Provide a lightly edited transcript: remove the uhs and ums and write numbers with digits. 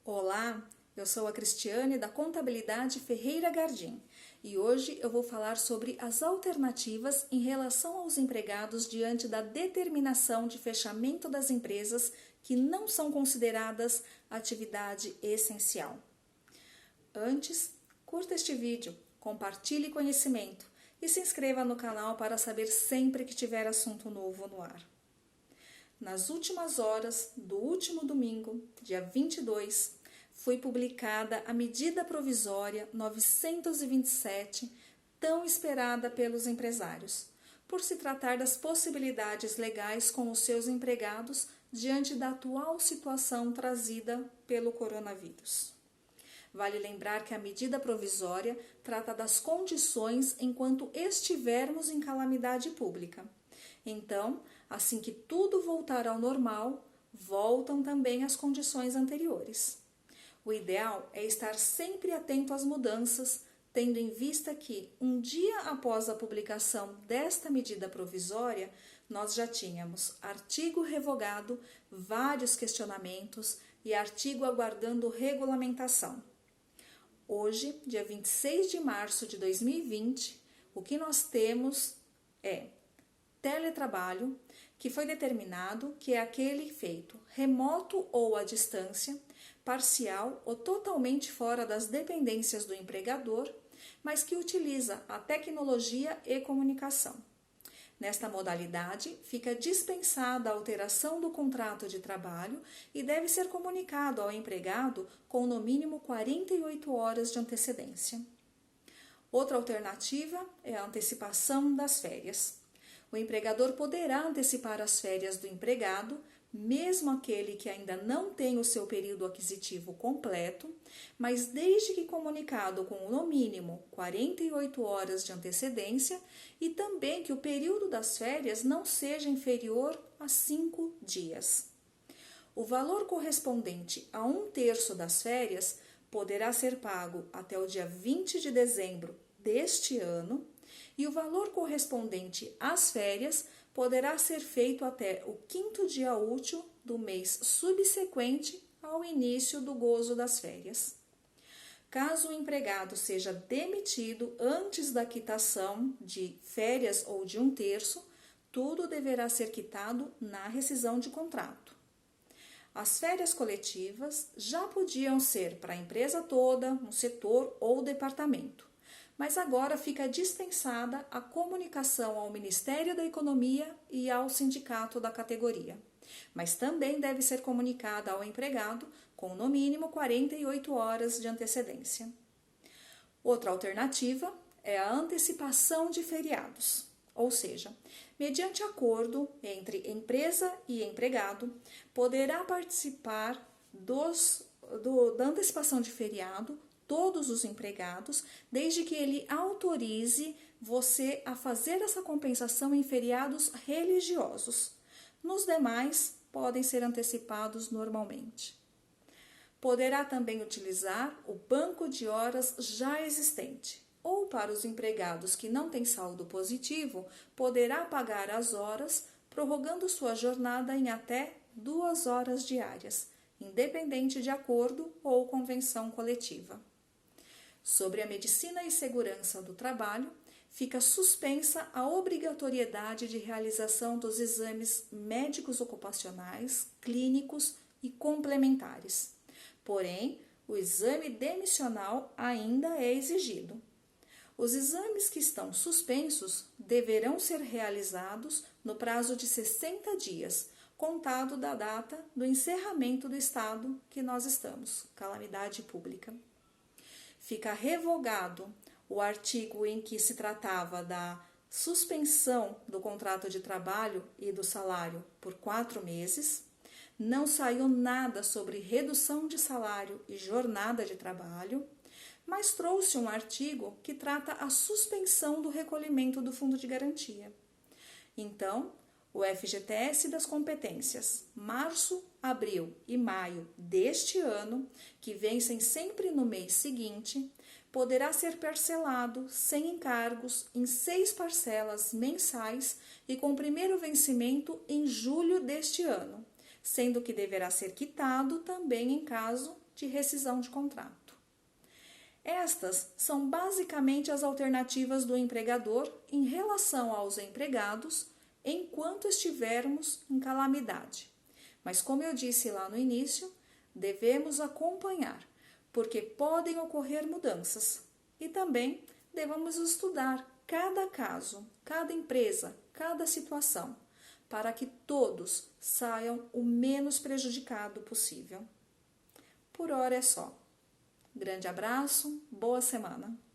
Olá, eu sou a Cristiane da Contabilidade Ferreira Gardim e hoje eu vou falar sobre as alternativas em relação aos empregados diante da determinação de fechamento das empresas que não são consideradas atividade essencial. Antes, curta este vídeo, compartilhe conhecimento e se inscreva no canal para saber sempre que tiver assunto novo no ar. Nas últimas horas do último domingo, dia 22, foi publicada a medida provisória 927, tão esperada pelos empresários, por se tratar das possibilidades legais com os seus empregados diante da atual situação trazida pelo coronavírus. Vale lembrar que a medida provisória trata das condições enquanto estivermos em calamidade pública. Então, assim que tudo voltar ao normal, voltam também as condições anteriores. O ideal é estar sempre atento às mudanças, tendo em vista que, um dia após a publicação desta medida provisória, nós já tínhamos artigo revogado, vários questionamentos e artigo aguardando regulamentação. Hoje, dia 26 de março de 2020, o que nós temos é teletrabalho, que foi determinado que é aquele feito remoto ou à distância, parcial ou totalmente fora das dependências do empregador, mas que utiliza a tecnologia e comunicação. Nesta modalidade, fica dispensada a alteração do contrato de trabalho e deve ser comunicado ao empregado com no mínimo 48 horas de antecedência. Outra alternativa é a antecipação das férias. O empregador poderá antecipar as férias do empregado, mesmo aquele que ainda não tem o seu período aquisitivo completo, mas desde que comunicado com no mínimo 48 horas de antecedência e também que o período das férias não seja inferior a 5 dias. O valor correspondente a 1/3 das férias poderá ser pago até o dia 20 de dezembro deste ano, e o valor correspondente às férias poderá ser feito até o 5º dia útil do mês subsequente ao início do gozo das férias. Caso o empregado seja demitido antes da quitação de férias ou de 1/3, tudo deverá ser quitado na rescisão de contrato. As férias coletivas já podiam ser para a empresa toda, um setor ou departamento, mas agora fica dispensada a comunicação ao Ministério da Economia e ao sindicato da categoria, mas também deve ser comunicada ao empregado com no mínimo 48 horas de antecedência. Outra alternativa é a antecipação de feriados, ou seja, mediante acordo entre empresa e empregado, poderá participar da antecipação de feriado todos os empregados, desde que ele autorize você a fazer essa compensação em feriados religiosos. Nos demais, podem ser antecipados normalmente. Poderá também utilizar o banco de horas já existente, ou para os empregados que não têm saldo positivo, poderá pagar as horas, prorrogando sua jornada em até 2 horas diárias, independente de acordo ou convenção coletiva. Sobre a medicina e segurança do trabalho, fica suspensa a obrigatoriedade de realização dos exames médicos ocupacionais, clínicos e complementares. Porém, o exame demissional ainda é exigido. Os exames que estão suspensos deverão ser realizados no prazo de 60 dias, contado da data do encerramento do estado que nós estamos, calamidade pública. Fica revogado o artigo em que se tratava da suspensão do contrato de trabalho e do salário por 4 meses. Não saiu nada sobre redução de salário e jornada de trabalho, mas trouxe um artigo que trata a suspensão do recolhimento do fundo de garantia. Então, o FGTS das competências março, abril e maio deste ano, que vencem sempre no mês seguinte, poderá ser parcelado sem encargos em 6 parcelas mensais e com primeiro vencimento em julho deste ano, sendo que deverá ser quitado também em caso de rescisão de contrato. Estas são basicamente as alternativas do empregador em relação aos empregados enquanto estivermos em calamidade. Mas, como eu disse lá no início, devemos acompanhar, porque podem ocorrer mudanças. E também devemos estudar cada caso, cada empresa, cada situação, para que todos saiam o menos prejudicado possível. Por hora é só. Grande abraço, boa semana!